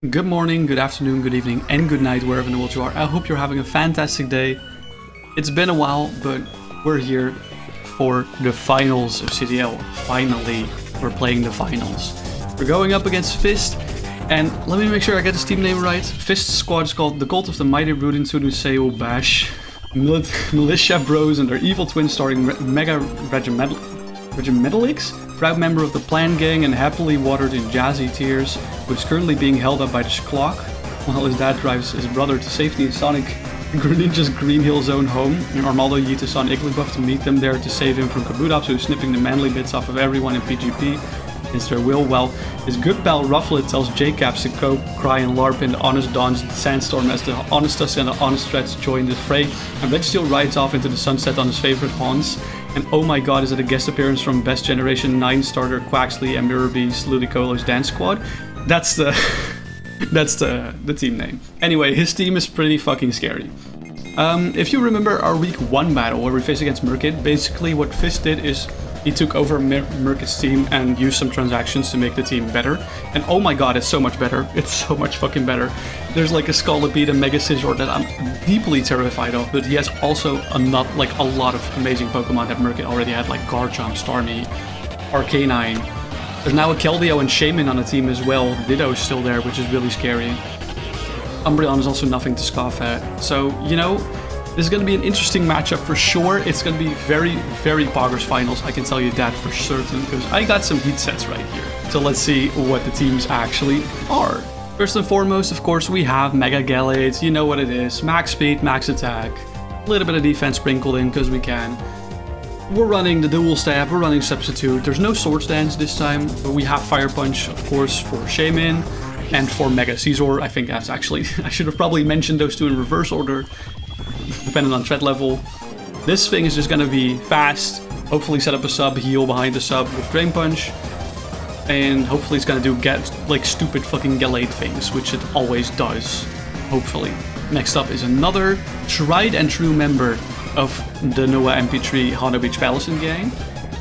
Good morning, good afternoon, good evening, and good night wherever in the world you are. I hope you're having a fantastic day. It's been a while, but we're here for the finals of CDL. Finally, we're playing the finals. We're going up against Fist, and let me make sure I get his team name right. Fist's squad is called the Cult of the Mighty Rudin Suduseo Bash, Militia Bros and their evil twin starring Mega Regimentalix, proud member of the Plan Gang and happily watered in jazzy tears, who is currently being held up by the Schlock, while his dad drives his brother to safety in Sonic Greninja's Green Hill Zone home, and Armaldo yeets on Igglybuff to meet them there to save him from Kabutops, who is snipping the manly bits off of everyone in PGP against their will, while his good pal Rufflet tells J-Caps to go cry and LARP in the Honest Dawn's Sandstorm as the Honestus and the Honest Threats join the fray, and Registeel rides off into the sunset on his favorite haunts. And oh my god, is it a guest appearance from Best Generation 9 starter Quaxley and Mirrorbeast Ludicolo's Dance Squad? That's the the team name. Anyway, his team is pretty fucking scary. If you remember our week 1 battle where we faced against Murkit, basically what Fist did is he took over Murkit's team and used some transactions to make the team better. And oh my god, it's so much better. It's so much fucking better. There's like a Scolipede and Mega Scizor that I'm deeply terrified of, but he has also a lot of amazing Pokemon that Murkit already had, like Garchomp, Starmie, Arcanine. There's now a Keldeo and Shaman on the team as well. Ditto is still there, which is really scary. Umbreon is also nothing to scoff at. So, you know, this is going to be an interesting matchup for sure. It's going to be very, very Poggers finals. I can tell you that for certain, because I got some heat sets right here. So let's see what the teams actually are. First and foremost, of course, we have Mega Gallade. You know what it is. Max speed, max attack. A little bit of defense sprinkled in because we can. We're running the dual stab, we're running substitute. There's no Swords Dance this time, but we have Fire Punch, of course, for Shaman. And for Mega Scizor, I think that's actually, I should have probably mentioned those two in reverse order, depending on threat level. This thing is just gonna be fast, hopefully set up a sub, heal behind the sub with Drain Punch, and hopefully it's gonna do stupid fucking Gallade things, which it always does, hopefully. Next up is another tried and true member of the Noah MP3 Hondo Beach Palace gang.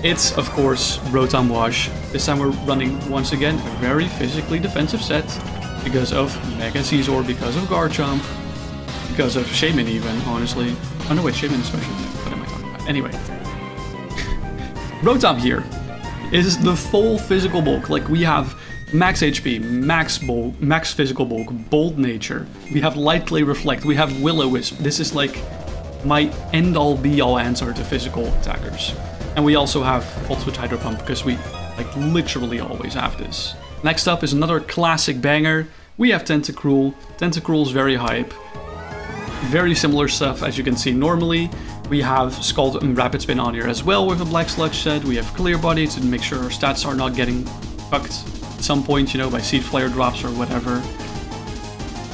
It's, of course, Rotom Wash. This time we're running, once again, a very physically defensive set because of Mega Scizor, because of Garchomp, because of Shaman even, honestly. Oh no, wait, Shaman is special. What am I talking about? Anyway. Rotom here is the full physical bulk. Like, we have max HP, max bulk, max physical bulk, bold nature. We have Lightly Reflect, we have Will-O-Wisp. This is like my end-all be-all answer to physical attackers. And we also have Volt Switch Hydro Pump because we like literally always have this. Next up is another classic banger. We have Tentacruel. Tentacruel's very hype. Very similar stuff as you can see normally. We have Scald and Rapid Spin on here as well with a Black Sludge set. We have Clear Body to make sure our stats are not getting fucked at some point, you know, by Seed Flare drops or whatever.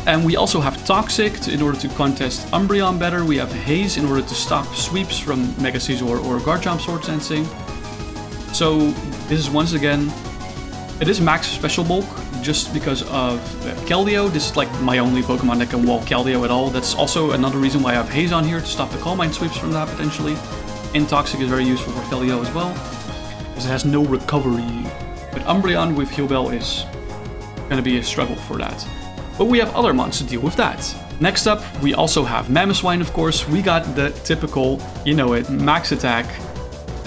And we also have Toxic in order to contest Umbreon better. We have Haze in order to stop sweeps from Mega Scizor or Garchomp Sword Sensing. So this is once again, it is max special bulk just because of Keldeo. This is like my only Pokemon that can wall Keldeo at all. That's also another reason why I have Haze on here to stop the Calm Mind sweeps from that potentially. And Toxic is very useful for Keldeo as well because it has no recovery. But Umbreon with Heal Bell is going to be a struggle for that. But we have other mons to deal with that. Next up, we also have Mamoswine, of course. We got the typical, you know it, max attack,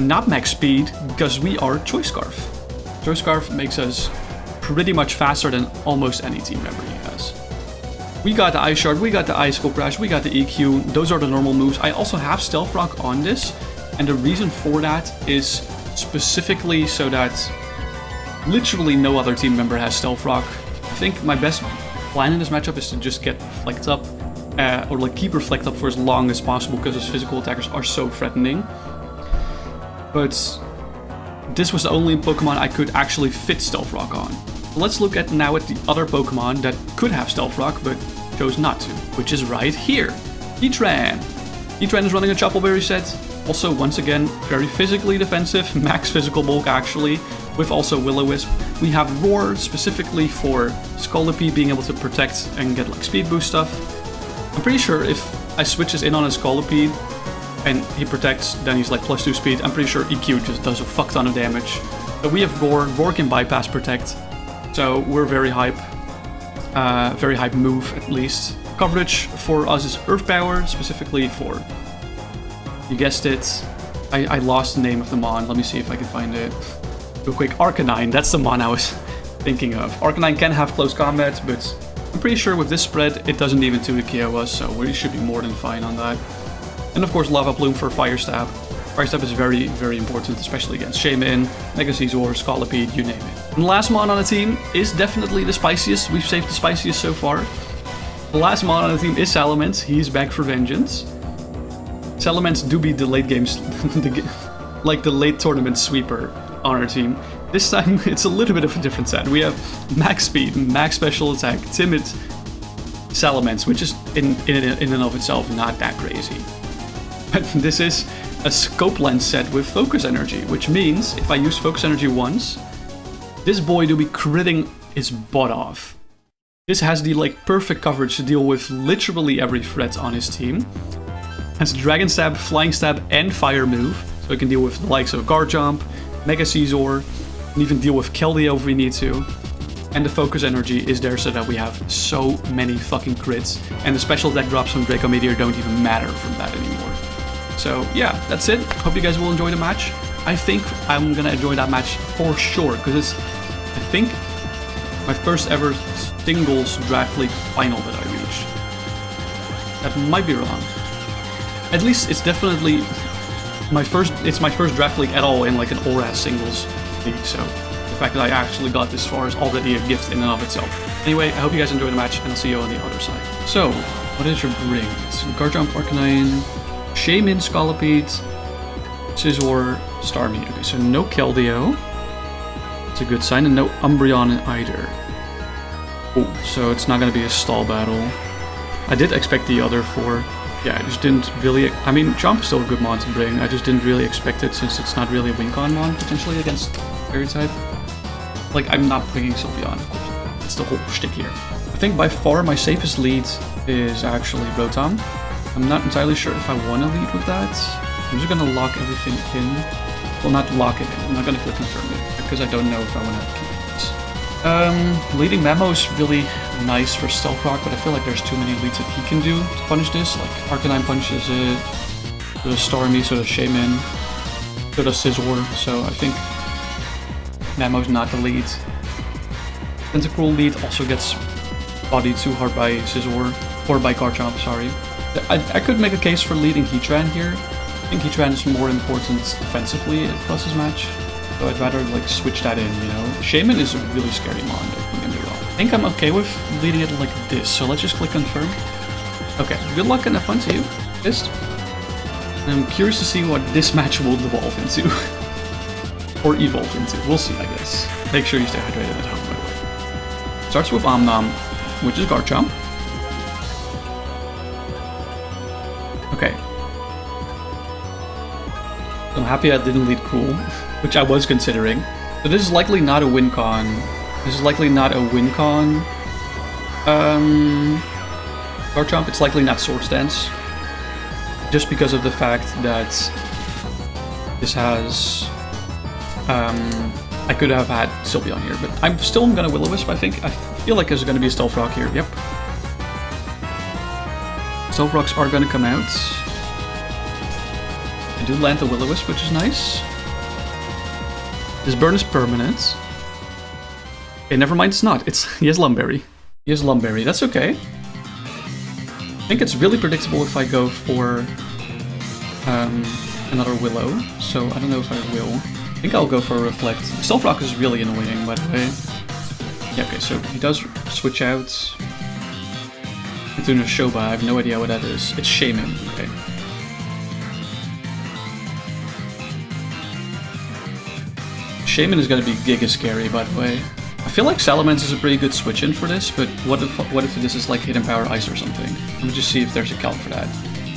not max speed, because we are Choice Scarf. Choice Scarf makes us pretty much faster than almost any team member he has. We got the Ice Shard, we got the Icicle Crash, we got the EQ. Those are the normal moves. I also have Stealth Rock on this, and the reason for that is specifically so that literally no other team member has Stealth Rock. I think my best plan in this matchup is to just get Reflect up, or like keep Reflect up for as long as possible because his physical attackers are so threatening. But this was the only Pokemon I could actually fit Stealth Rock on. Let's look at now at the other Pokemon that could have Stealth Rock but chose not to, which is right here. Heatran. Heatran is running a Chople Berry set. Also, once again, very physically defensive, max physical bulk actually, with also Will-O-Wisp. We have Roar specifically for Scolipede being able to protect and get like speed boost stuff. I'm pretty sure if I switch this in on a Scolipede and he protects, then he's like +2 speed. I'm pretty sure EQ just does a fuck ton of damage. But we have Roar. Roar can bypass protect, so we're very hype. very high move at least. Coverage for us is Earth Power, specifically for, you guessed it, I lost the name of the Mon, let me see if I can find it real quick. Arcanine, that's the Mon I was thinking of. Arcanine can have close combat, but I'm pretty sure with this spread it doesn't even 2 KO us, so we should be more than fine on that. And of course Lava Plume for Fire Stab. Fire Stab is very, very important, especially against Shaman, Mega Caesar, Scolipede, you name it. And the last Mon on the team is definitely the spiciest. We've saved the spiciest so far. The last Mon on the team is Salamence. He's back for vengeance. Salamence do be the late games, like the late tournament sweeper on our team. This time it's a little bit of a different set. We have max speed, max special attack, timid Salamence, which is in and of itself not that crazy. But this is a scope lens set with focus energy, which means if I use focus energy once, this boy do be critting his butt off. This has the like perfect coverage to deal with literally every threat on his team. Has Dragon Stab, Flying Stab, and Fire move, so it can deal with the likes of Garchomp, Mega Caesar, and even deal with Keldeo if we need to. And the focus energy is there so that we have so many fucking crits, and the special attack drops from Draco Meteor don't even matter from that anymore. So yeah, that's it. Hope you guys will enjoy the match. I think I'm gonna enjoy that match for sure, because it's, I think, my first ever singles draft league final that I reached. That might be wrong. At least it's definitely my first draft league at all in like an ORAS singles league, so the fact that I actually got this far is already a gift in and of itself. Anyway, I hope you guys enjoy the match, and I'll see you on the other side. So, what is your bring? It's Garchomp, Arcanine, Shaman, Scolipede, Scizor, Starmie. Okay, so no Keldeo. It's a good sign, and no Umbreon either. Oh, so it's not going to be a stall battle. I did expect the other 4. Yeah, I just didn't really... I mean, Chomp is still a good mon to bring. I just didn't really expect it since it's not really a Wincon mon, potentially, against Fairy type. Like, I'm not bringing Sylveon, of course. That's the whole shtick here. I think by far my safest lead is actually Rotom. I'm not entirely sure if I want to lead with that. I'm just going to lock everything in. Well, not lock it in. I'm not going to click confirm it, because I don't know if I want to keep it. Leading Memo is really nice for Stealth Rock, but I feel like there's too many leads that he can do to punish this. Like, Arcanine punches it, so does Starmie, so does Shaman, so does Scizor, so I think Memo's not the lead. Tentacruel lead also gets bodied too hard by Scizor, or by Garchomp, sorry. I could make a case for leading Heatran here. I think Heatran is more important defensively across his match, so I'd rather like switch that in, you know. Shaman is a really scary mon, don't get me wrong. I think I'm okay with leading it like this, so let's just click confirm. Okay, good luck and have fun to you. Fist. I'm curious to see what this match will devolve into. Or evolve into. We'll see, I guess. Make sure you stay hydrated at home, by the way. Starts with Omnom, which is Garchomp. Okay. I'm happy I didn't lead Cruel, which I was considering. So this is likely not a Wincon. This is likely not a Wincon. Garchomp, it's likely not Swords Dance. Just because of the fact that this has... I could have had Sylveon here, but I'm still gonna Will-O-Wisp, I think. I feel like there's gonna be a Stealth Rock here, yep. Stealth Rocks are gonna come out. I do land the Will-O-Wisp, which is nice. This burn is permanent. Okay, never mind, it's not. He has Lumberry. He has Lumberry, that's okay. I think it's really predictable if I go for another Willow, so I don't know if I will. I think I'll go for a Reflect. Stealth Rock is really annoying, by the way. Yeah, okay, so he does switch out into Nashoba. I have no idea what that is. It's Shaman, okay. Shaman is going to be giga scary, by the way. I feel like Salamence is a pretty good switch-in for this, but what if this is like Hidden Power Ice or something? Let me just see if there's a calc for that.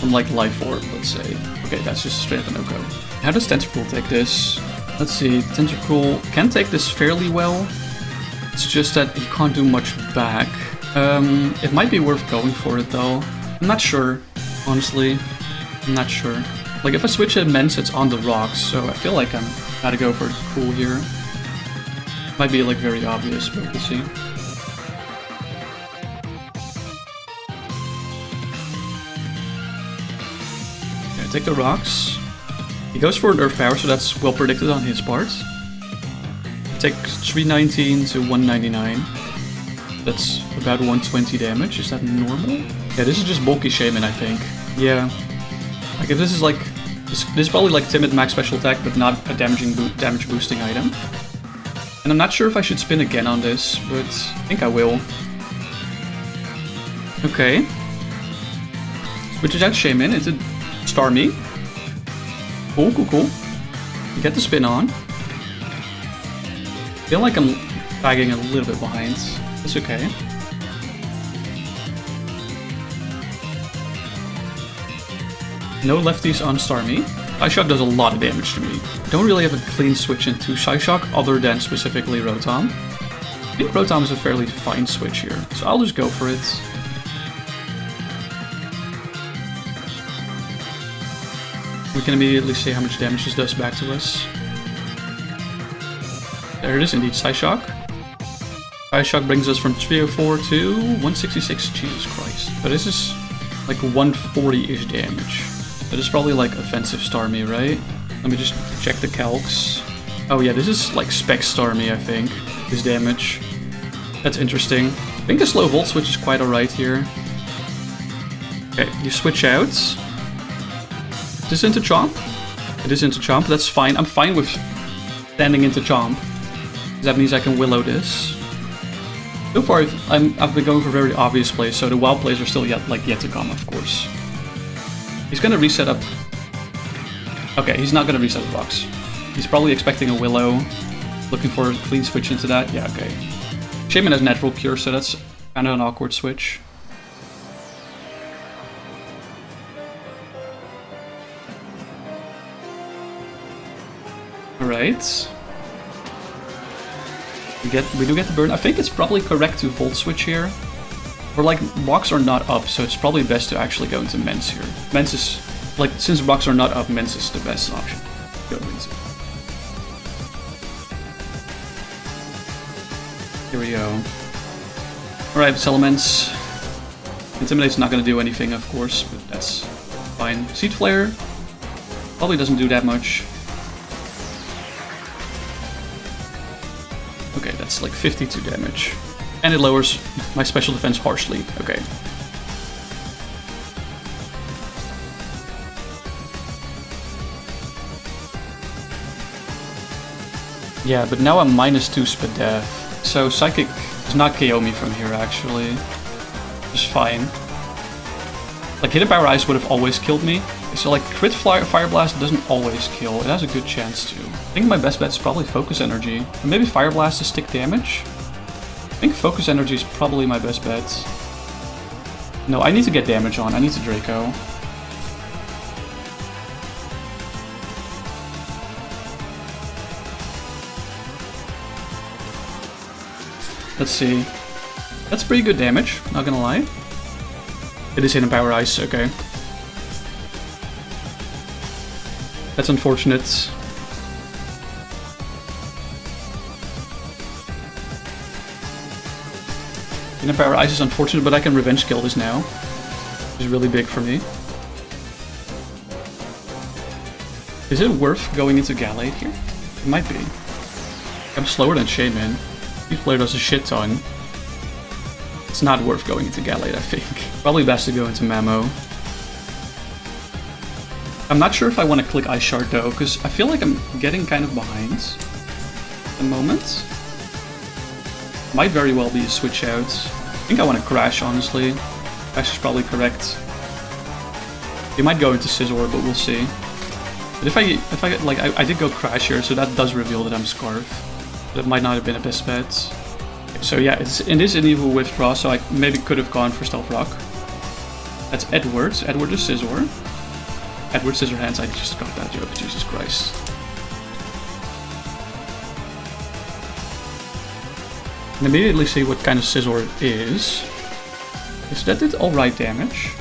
From like Life Orb, let's say. Okay, that's just straight up a no-go. How does Tentacruel take this? Let's see, Tentacruel can take this fairly well. It's just that he can't do much back. It might be worth going for it though. I'm not sure, honestly. I'm not sure. Like if I switch to Immense, it's on the rocks, so I feel like I'm gotta go for Cruel here. Might be like very obvious, but we'll see. take the rocks. He goes for an Earth Power, so that's well predicted on his part. Take 319 to 199. That's about 120 damage. Is that normal? Yeah, this is just bulky Shaman, I think. Yeah. Like if this is like... This is probably like timid max special attack, but not a damage boosting item. And I'm not sure if I should spin again on this, but I think I will. Okay. Switches out Shaman into Starmie. Cool, cool, cool. Get the spin on. Feel like I'm lagging a little bit behind. That's okay. No lefties on Starmie. Psyshock does a lot of damage to me. Don't really have a clean switch into Psyshock other than specifically Rotom. I think Rotom is a fairly fine switch here, so I'll just go for it. We can immediately see how much damage this does back to us. There it is, indeed, Psyshock. Psyshock brings us from 304 to 166, Jesus Christ. But this is like 140-ish damage. That is probably like offensive Starmie, right? Let me just check the calcs. Oh yeah, this is like spec Starmie, I think, this damage. That's interesting. I think the slow Volt switch is quite alright here. Okay, you switch out. Is this into Chomp? It is into Chomp, that's fine. I'm fine with standing into Chomp. That means I can Willow this. So far, I've been going for very obvious plays, so the wild plays are still yet to come, of course. He's gonna reset up... Okay, he's not gonna reset the rocks. He's probably expecting a Willow, looking for a clean switch into that. Yeah, okay. Shaman has Natural Cure, so that's kind of an awkward switch. Alright. We do get the burn. I think it's probably correct to Volt Switch here. Or like, rocks are not up, so it's probably best to actually go into Mence here. Mence is, like, since rocks are not up, Mence is the best option to go into. Here we go. Alright, Elements. Intimidate's not going to do anything, of course, but that's fine. Seed Flare probably doesn't do that much. Okay, that's like 52 damage. And it lowers my special defense harshly. Okay. Yeah, but now I'm -2 Spadef. So Psychic does not KO me from here, actually. Just fine. Like, Hidden Power Ice would have always killed me. So like, Crit Fire Blast doesn't always kill. It has a good chance to. I think my best bet is probably Focus Energy. Or maybe Fire Blast to stick damage? I think Focus Energy is probably my best bet. No, I need to get damage on. I need to Draco. Let's see. That's pretty good damage, not gonna lie. It is Hidden Power Ice, okay. That's unfortunate. Hidden Power Ice is unfortunate, but I can Revenge Kill this now. Which is really big for me. Is it worth going into Gallade here? It might be. I'm slower than Shaman. Seed Flare does a shit ton. It's not worth going into Gallade, I think. Probably best to go into Mamo. I'm not sure if I want to click Ice Shard though, because I feel like I'm getting kind of behind at the moment. Might very well be a switch out. I think I want to Crash, honestly. Crash is probably correct. You might go into Scizor, but we'll see. But if I get, like, I did go Crash here, so that does reveal that I'm Scarf. That might not have been a best bet. So yeah, it is an evil withdraw, so I maybe could have gone for Stealth Rock. That's Edwards. Edward is Scizor. Edward Scissorhands, I just got that joke, Jesus Christ. And immediately see what kind of Scizor it is. Is that did alright damage?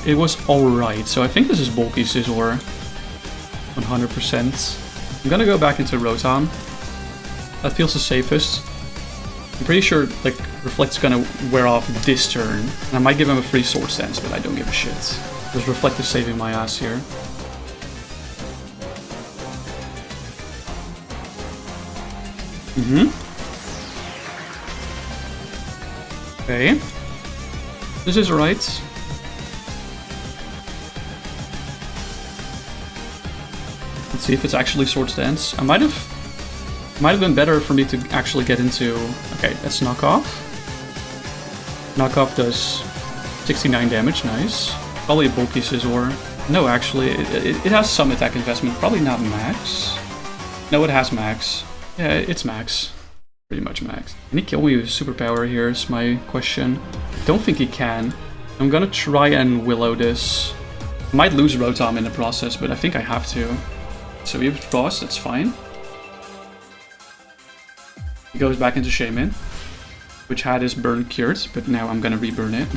It was alright, so I think this is bulky Scizor. 100%. I'm gonna go back into Rotom. That feels the safest. I'm pretty sure like Reflect's gonna wear off this turn. And I might give him a free Sword Stance, but I don't give a shit. Because Reflect is saving my ass here. Okay. This is right. Let's see if it's actually Swords Dance. Might have been better for me to actually get into... Okay, that's Knockoff. Knockoff does 69 damage, nice. Probably a bulky Scizor. No, actually, it has some attack investment. Probably not max. No, it has max. Yeah, it's max. Pretty much max. Can he kill me with superpower here is my question. Don't think he can. I'm gonna try and Willow this. Might lose Rotom in the process, but I think I have to. So we have Frost, that's fine. He goes back into Shaman, which had his burn cured, but now I'm gonna reburn it.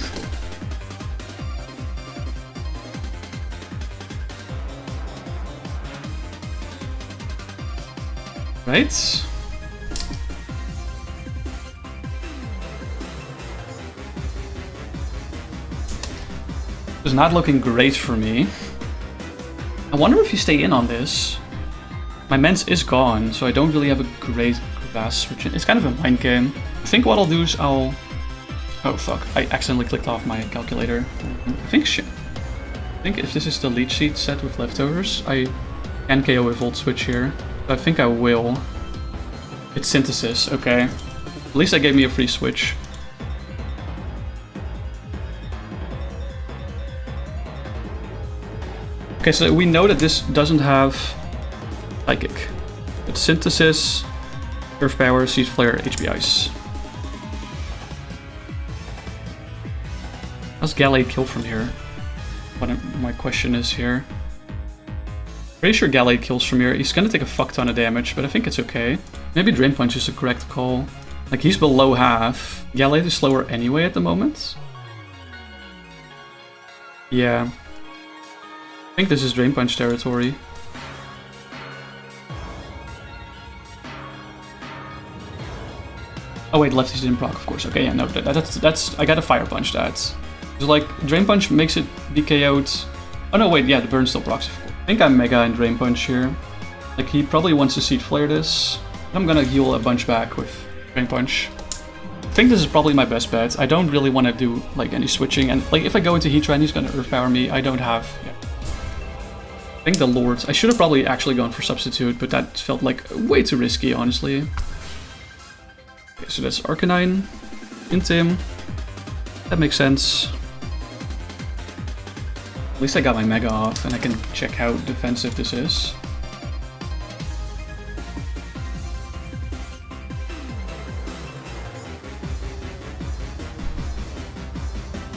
Right? It's not looking great for me. I wonder if you stay in on this. My Mence is gone, so I don't really have a great grasp. It's kind of a mind game. I think what I'll do is I'll... Oh fuck, I accidentally clicked off my calculator. I think if this is the Leech Seed set with leftovers, I can KO with Volt Switch here. I think I will. It's Synthesis, okay. At least that gave me a free switch. Okay, so we know that this doesn't have Psychic. It's Synthesis, Earth Power, Seed Flare, HP Ice. How's Gallade kill from here? What my question is here. Pretty sure Gallade kills from here. He's gonna take a fuck ton of damage, but I think it's okay. Maybe Drain Punch is the correct call. Like, he's below half. Gallade is slower anyway at the moment. Yeah. I think this is Drain Punch territory. Oh wait, lefties didn't proc, of course. Okay, yeah, no, that's I gotta Fire Punch that. So like, Drain Punch makes it be KO'd. Oh no, wait, yeah, the burn still procs. I think I'm Mega in Drain Punch here. Like, he probably wants to Seed Flare this. I'm gonna heal a bunch back with Drain Punch. I think this is probably my best bet. I don't really want to do like any switching, and like if I go into Heatran, he's gonna Earth Power me. I don't have. Yeah. I think the Lords. I should have probably actually gone for Substitute, but that felt like way too risky, honestly. Okay, so that's Arcanine, Intim. That makes sense. At least I got my Mega off, and I can check how defensive this is.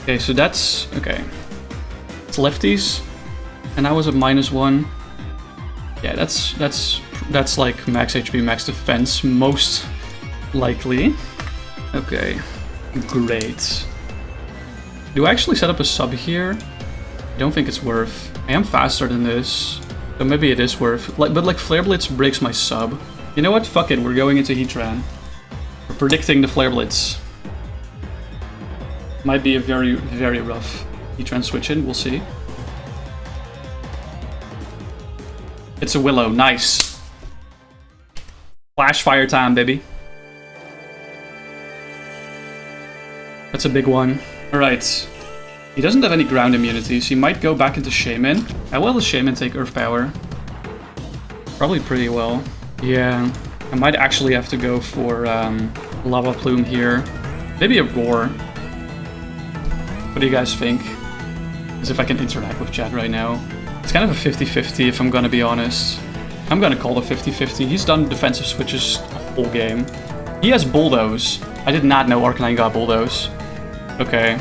Okay, so that's... okay. It's lefties, and I was at -1. Yeah, that's like max HP, max defense, most likely. Okay, great. Do I actually set up a sub here? I don't think it's worth. I am faster than this, so maybe it is worth. But like Flare Blitz breaks my sub. You know what? Fuck it, we're going into Heatran. We're predicting the Flare Blitz. Might be a very, very rough Heatran switch in, we'll see. It's a Willow, nice. Flash Fire time, baby. That's a big one. Alright. He doesn't have any ground immunities. He might go back into Shaman. How well does Shaman take Earth Power? Probably pretty well. Yeah. I might actually have to go for Lava Plume here. Maybe a Roar. What do you guys think? As if I can interact with chat right now. It's kind of a 50-50 if I'm gonna be honest. I'm gonna call it 50-50. He's done defensive switches a whole game. He has Bulldoze. I did not know Arcanine got Bulldoze. Okay.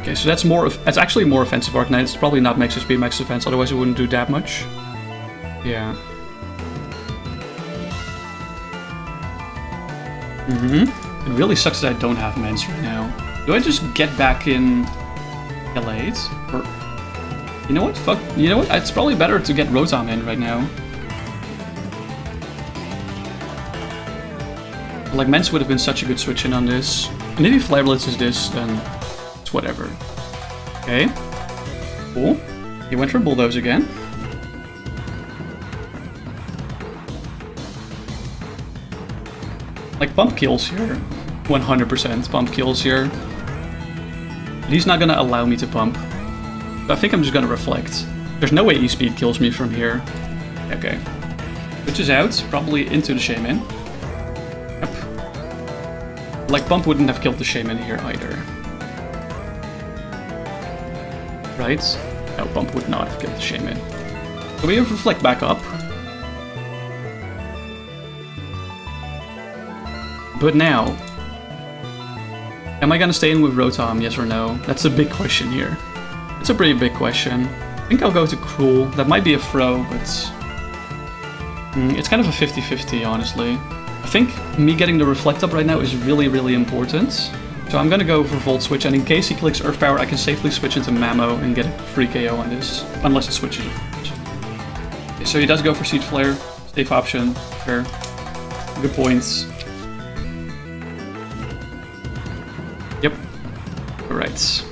Okay, so that's actually more offensive Arcanine. It's probably not max HP, max defense, otherwise it wouldn't do that much. Yeah. It really sucks that I don't have Mence right now. Do I just get back in Gallade? Or you know what? Fuck. You know what? It's probably better to get Rotom in right now. Like, Mence would have been such a good switch in on this. And if Flare Blitz is this, then it's whatever. Okay. Cool. He went for Bulldoze again. Like, bump kills here. 100% bump kills here. But he's not gonna allow me to pump. So I think I'm just gonna reflect. There's no way E-Speed kills me from here. Okay. Switches out, probably into the Shaman. Yep. Like, bump wouldn't have killed the Shaman here either. Right? No, bump would not have killed the Shaman. So we have reflect back up. But now, am I gonna stay in with Rotom, yes or no? That's a big question here. It's a pretty big question. I think I'll go to Cruel. That might be a throw, but it's kind of a 50-50, honestly. I think me getting the Reflect up right now is really, really important. So I'm gonna go for Volt Switch, and in case he clicks Earth Power, I can safely switch into Mamo and get a free KO on this, unless it switches. Okay, so he does go for Seed Flare, safe option, sure. Good points. Yep. Alright.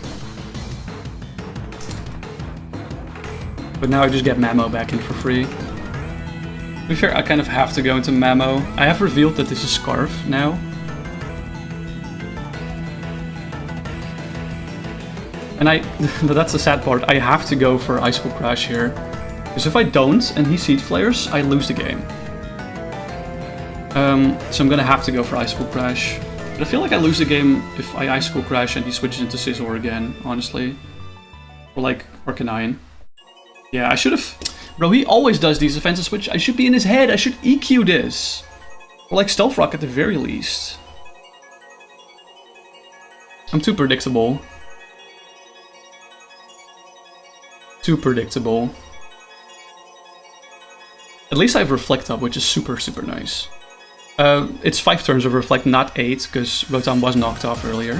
But now I just get Mamo back in for free. To be fair, I kind of have to go into Mamo. I have revealed that this is Scarf now. And that's the sad part, I have to go for Icicle Crash here. Because if I don't, and he Seed Flares, I lose the game. So I'm gonna have to go for Icicle Crash. But I feel like I lose the game if I Icicle Crash and he switches into Scizor again, honestly. Or like Arcanine. Yeah, I should have... Bro, he always does these defensive switch. I should be in his head, I should EQ this. Or like Stealth Rock at the very least. I'm too predictable. Too predictable. At least I have Reflect up, which is super, super nice. It's 5 turns of Reflect, not 8, because Rotom was knocked off earlier.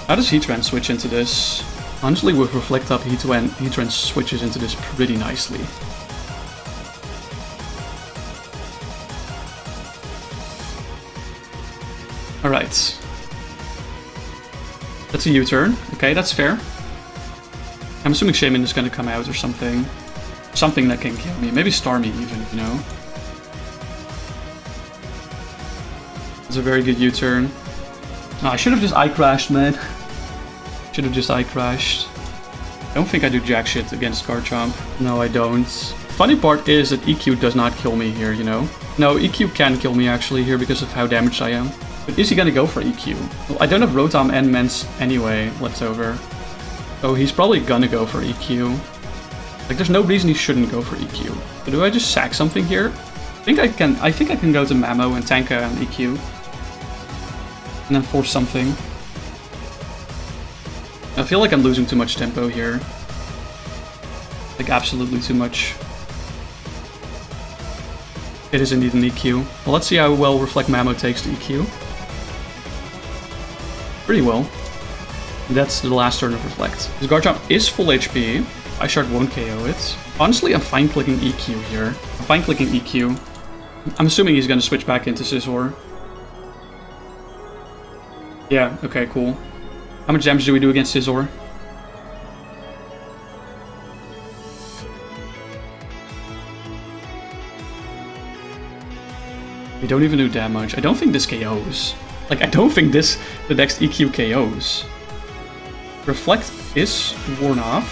How does Heatran switch into this? Honestly, with Reflect up, Heatran switches into this pretty nicely. Alright. That's a U-turn. Okay, that's fair. I'm assuming Shaman is gonna come out or something. Something that can kill me. Maybe Starmie even, you know? It's a very good U-turn. No, I should have just I-crashed, man. Should have just I-crashed. I don't think I do jack shit against Garchomp. No, I don't. Funny part is that EQ does not kill me here, you know? No, EQ can kill me actually here because of how damaged I am. But is he gonna go for EQ? Well, I don't have Rotom and Mence anyway left over. So he's probably gonna go for EQ. Like, there's no reason he shouldn't go for EQ. So do I just sack something here? I think I can go to Mamo and Tanka and EQ. And then force something. I feel like I'm losing too much tempo here. Like, absolutely too much. It is indeed an EQ. Well, let's see how well Reflect Mamo takes to EQ. Pretty well. That's the last turn of Reflect. This Garchomp is full HP. Ice-Shard won't KO it. Honestly, I'm fine clicking EQ here. I'm fine clicking EQ. I'm assuming he's gonna switch back into Scizor. Yeah, okay, cool. How much damage do we do against Scizor? We don't even do damage. I don't think this KOs. Like, I don't think the next EQ KOs. Reflect is worn off,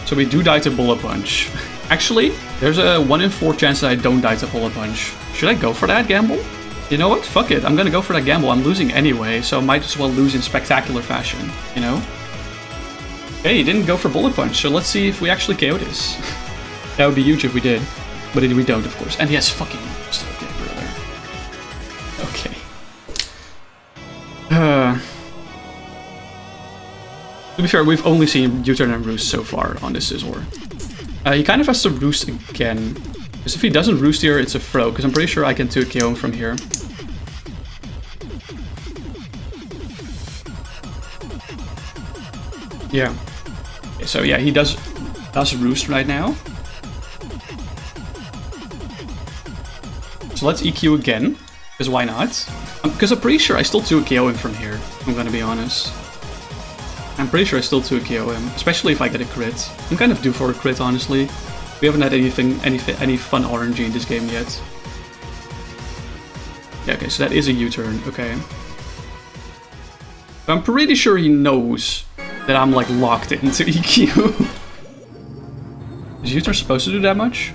so we do die to Bullet Punch. Actually, there's a 1 in 4 chance that I don't die to Bullet Punch. Should I go for that gamble? You know what? Fuck it. I'm gonna go for that gamble. I'm losing anyway, so I might as well lose in spectacular fashion, you know? Okay, he didn't go for Bullet Punch, so let's see if we actually KO this. That would be huge if we did. But we don't, of course. And yes, fucking still get brother. Okay. To be fair, we've only seen U-turn and Roost so far on this Scizor. He kind of has to Roost again. Because if he doesn't Roost here, it's a throw. Because I'm pretty sure I can 2KO him from here. Yeah. Okay, so yeah, he does Roost right now. So let's EQ again. Because why not? Because I'm pretty sure I still 2KO him from here, I'm gonna be honest. I'm pretty sure I still 2KO him, especially if I get a crit. I'm kind of due for a crit, honestly. We haven't had any fun RNG in this game yet. Yeah, okay, so that is a U-turn, okay. I'm pretty sure he knows that I'm like locked into EQ. Is U-turn supposed to do that much?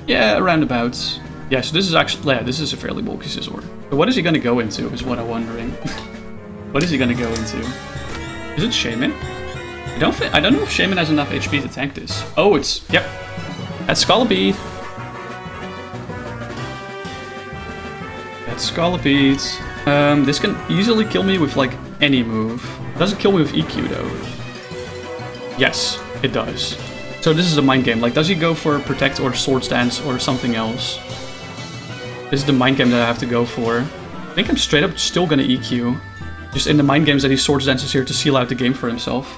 Yeah, roundabouts. Yeah, so this is actually, yeah, this is a fairly bulky Scizor. So what is he gonna go into is what I'm wondering. What is he gonna go into? Is it Shaman? I don't know if Shaman has enough HP to tank this. Oh, it's, yep. That's Scolipede. That's Scolipede. This can easily kill me with like any move. It doesn't kill me with EQ though. Yes, it does. So this is a mind game. Like, does he go for Protect or Swords Dance or something else? This is the mind game that I have to go for. I think I'm straight up still gonna EQ. Just in the mind games that he Swords Dances here to seal out the game for himself.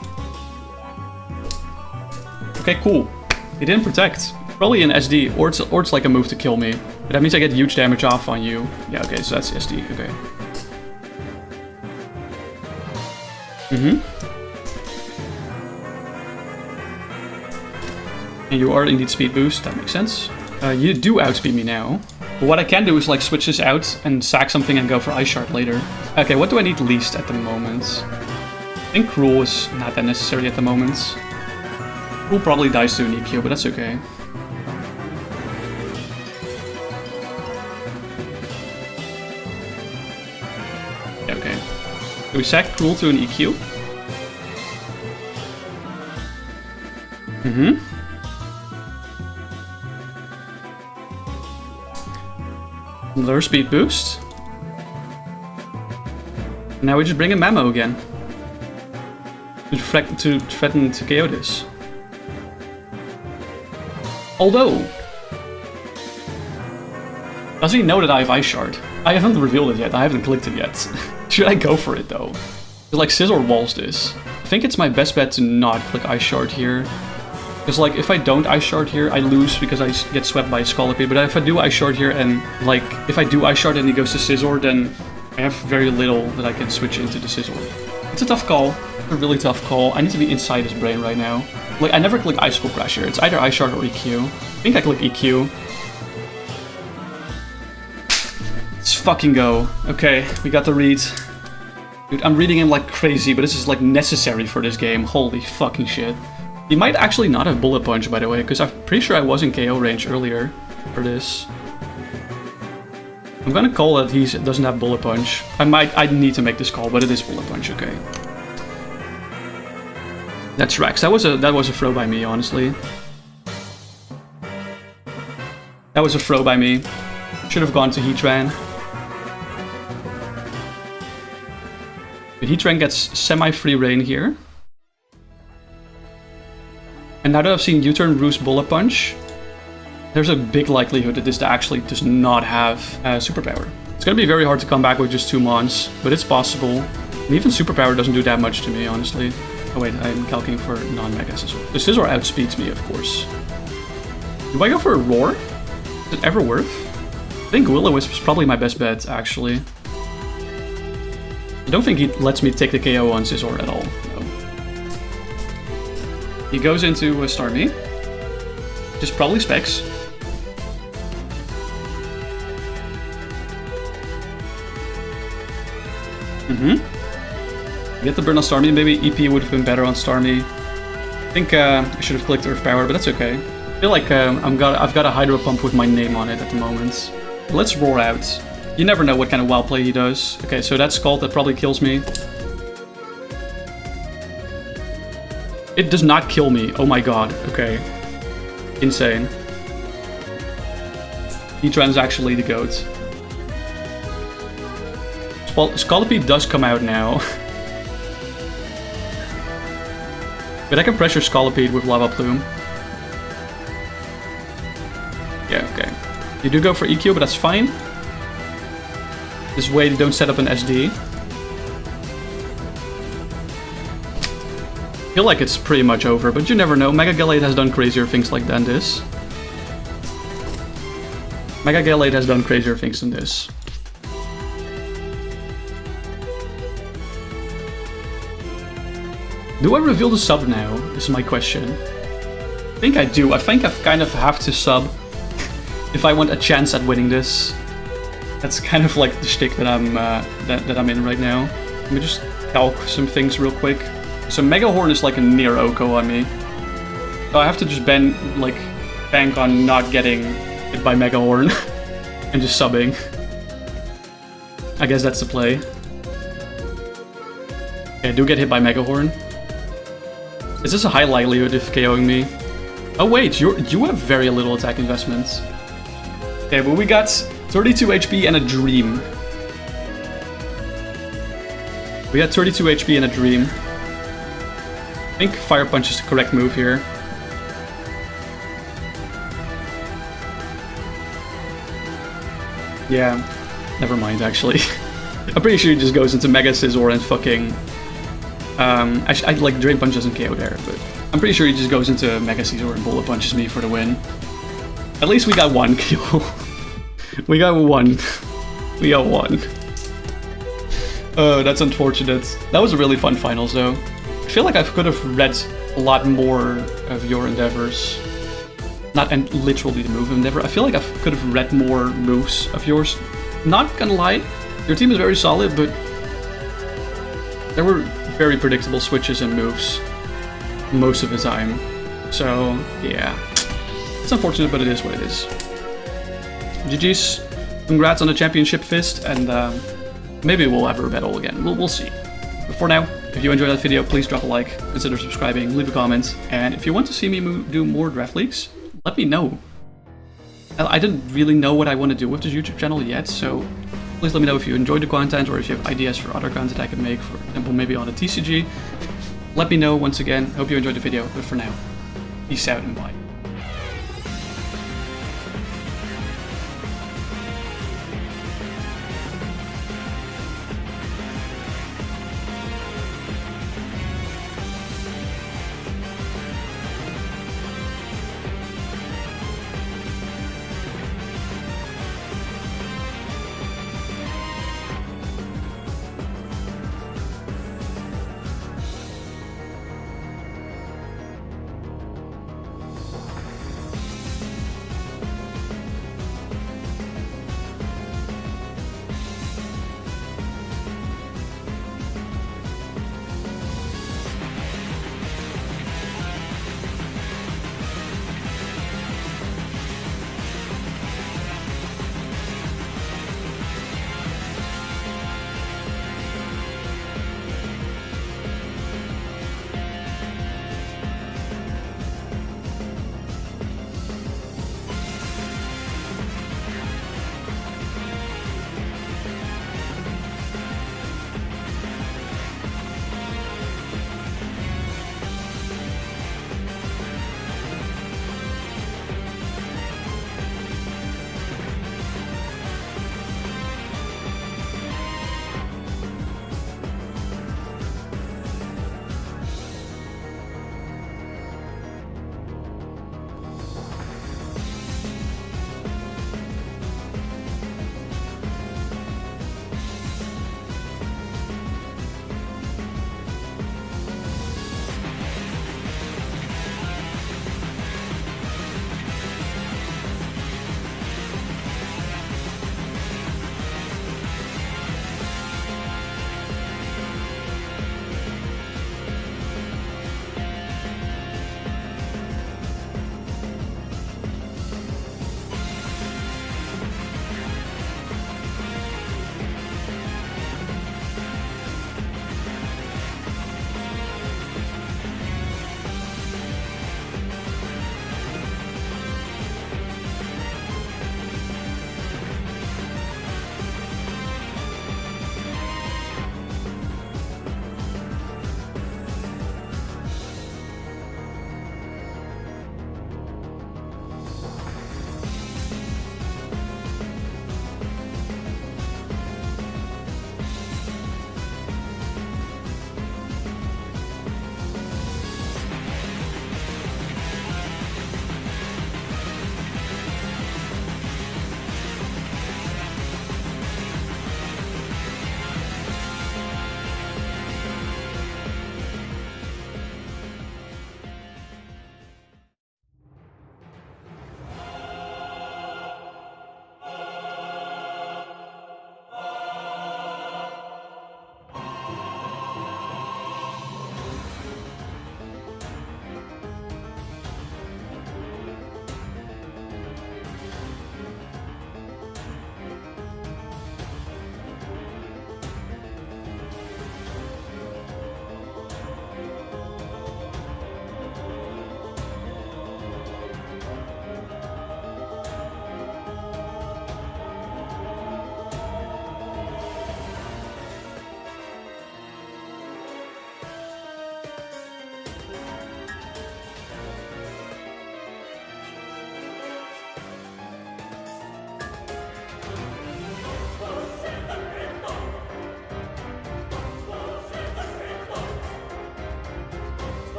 Okay, cool. He didn't Protect. Probably an SD, or it's like a move to kill me. But that means I get huge damage off on you. Yeah, okay, so that's SD, okay. And you are indeed speed boost, that makes sense. You do outspeed me now. But what I can do is like switch this out and sack something and go for Ice Shard later. Okay, what do I need least at the moment? I think Cruel is not that necessary at the moment. Cruel probably dies to an EQ, but that's okay. Okay. Do we sack Cruel to an EQ? Lower speed boost. Now we just bring in Mamo again. To threaten to KO this. Although... does he know that I have Ice Shard? I haven't revealed it yet, I haven't clicked it yet. Should I go for it though? Like Scizor walls this. I think it's my best bet to not click Ice Shard here. Because like if I don't Ice Shard here, I lose because I get swept by Scolipede. But if I do Ice Shard here and like if I do Ice Shard and he goes to Scizor, then I have very little that I can switch into the Scizor. It's a tough call. A really tough call. I need to be inside his brain right now. Like I never click Icicle Crash here. It's either Ice Shard or EQ. I think I click EQ. Let's fucking go. Okay, we got the read. Dude, I'm reading him like crazy, but this is like necessary for this game. Holy fucking shit. He might actually not have Bullet Punch, by the way, because I'm pretty sure I was in KO range earlier for this. I'm gonna call that he doesn't have Bullet Punch. I need to make this call, but it is Bullet Punch, okay. That's Rex. That was a throw by me, honestly. That was a throw by me. Should have gone to Heatran. But Heatran gets semi-free reign here. And now that I've seen U-turn, Roost, Bullet Punch, there's a big likelihood that this actually does not have Superpower. It's gonna be very hard to come back with just 2 Mons, but it's possible. And even Superpower doesn't do that much to me, honestly. Oh wait, I'm calculating for non-Mega Scizor. The Scizor outspeeds me, of course. Do I go for a Roar? Is it ever worth? I think Will-O-Wisp is probably my best bet, actually. I don't think he lets me take the KO on Scizor at all. He goes into Starmie. Just probably Specs. Get the burn on Starmie. Maybe EP would have been better on Starmie. I think I should have clicked Earth Power, but that's okay. I feel like I've got a Hydro Pump with my name on it at the moment. Let's Roar out. You never know what kind of wild play he does. Okay, so that's Scald, that probably kills me. It does not kill me. Oh my god. Okay. Insane. Heatran's actually the GOAT. Scolipede does come out now. But I can pressure Scolipede with Lava Plume. Yeah, okay. You do go for EQ, but that's fine. This way you don't set up an SD. I feel like it's pretty much over, but you never know. Mega Gallade has done crazier things like than this. Mega Gallade has done crazier things than this. Do I reveal the sub now? Is my question. I think I do. I think I kind of have to sub if I want a chance at winning this. That's kind of like the shtick that I'm in right now. Let me just calc some things real quick. So Mega Horn is like a near Oko on me. So I have to just bank on not getting hit by Mega Horn and just subbing. I guess that's the play. Okay, I do get hit by Mega Horn. Is this a high likelihood of KOing me? Oh wait, you have very little attack investments. Okay, but we got 32 HP and a dream. We got 32 HP and a dream. I think Fire Punch is the correct move here. Yeah, never mind actually. I'm pretty sure he just goes into Mega Scizor and fucking... I like Drain Punch doesn't KO there, but I'm pretty sure he just goes into Mega Scizor and Bullet Punches me for the win. At least we got one kill. We got one. We got one. Oh, that's unfortunate. That was a really fun finals though. I feel like I could have read a lot more of your endeavors. Not literally the move endeavor. I feel like I could have read more moves of yours. Not gonna lie, your team is very solid, but there were very predictable switches and moves most of the time. So yeah, it's unfortunate, but it is what it is. GG's, congrats on the championship fist, and maybe we'll have a battle again. We'll see. But for now, if you enjoyed that video, please drop a like, consider subscribing, leave a comment, and if you want to see me do more draft leagues, let me know. I didn't really know what I want to do with this YouTube channel yet, so please let me know if you enjoyed the content or if you have ideas for other content I can make, for example, maybe on a TCG. Let me know once again. Hope you enjoyed the video, but for now, peace out and bye.